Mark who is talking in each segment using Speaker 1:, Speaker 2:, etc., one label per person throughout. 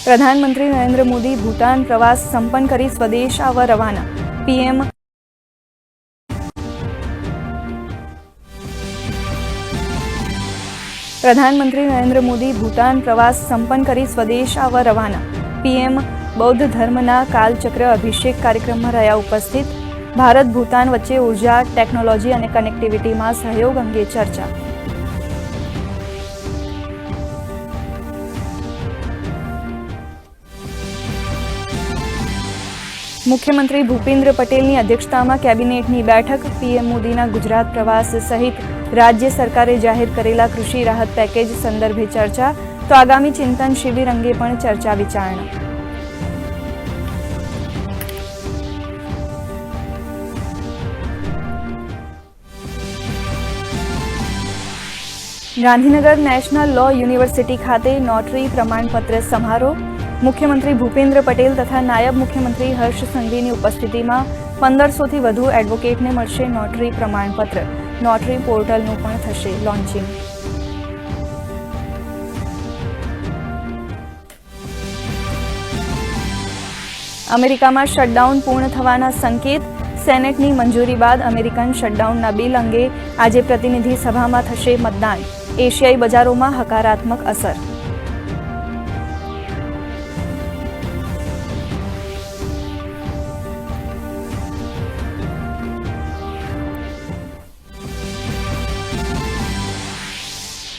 Speaker 1: प्रधानमंत्री नरेंद्र मोदी भूटान प्रवास संपन्न करी स्वदेश आवा रवाना। पीएम प्रधानमंत्री नरेंद्र मोदी भूटान प्रवास संपन्न करी स्वदेश आवा रवाना। पीएम बौद्ध धर्मना कालचक्र अभिषेक कार्यक्रम में रह्या उपस्थित। भारत भूटान वच्चे ऊर्जा, टेक्नोलॉजी और कनेक्टिविटी में सहयोग अंगे चर्चा। मुख्यमंत्री भूपेन्द्र पटेलनी अध्यक्षतामां केबिनेटनी बैठक। पीएम मोदीना गुजरात प्रवास सहित राज्य सरकारे जाहिर करेला कृषि राहत पेकेज संदर्भे चर्चा। तो आगामी चिंतन शिविर अंगे पण चर्चा विचारणा। गांधीनगर नेशनल लॉ यूनिवर्सिटी खाते नोटरी प्रमाणपत्र समारोह। मुख्यमंत्री भूपेन्द्र पटेल तथा नायब मुख्यमंत्री हर्ष संघवीनी उपस्थिति में 1500 थी वधु एडवोकेट ने मळशे नोटरी प्रमाणपत्र। नोटरी पोर्टलनुं पण थशे लॉन्चिंग। अमेरिका में शटडाउन पूर्ण थवाना संकेत। सेनेटनी मंजूरी बाद अमेरिकन शटडाउनना बिल अंगे आज प्रतिनिधि सभा में थशे मतदान। एशियाई बजारों में हकारात्मक असर।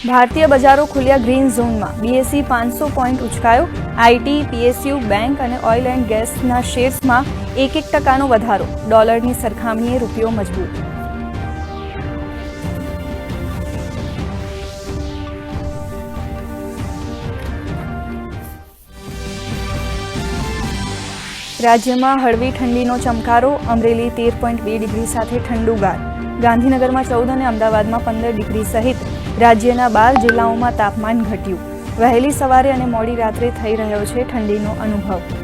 Speaker 1: भारतीय बजारों खुल्या ग्रीन झोन में। बीएसई 500 पॉइंट उचकायो। आईटी, पीएसयू, बैंक और ऑयल एंड गैस शेर्स में 1% वधारो। डॉलर सरखामणीए रूपियो मजबूत। राज्य में हळवी ठंडीनो चमकारो। अमरेली 13.2 डिग्री साथे ठंडुगार। गांधीनगर में 14 और अमदावाद में 15 डिग्री सहित राज्यना 12 जिल्लाओं में तापमान घट्યું। वहेली सवारे और मोडी रात्रे थई रह्यो छे ठंडीनो अनुभव।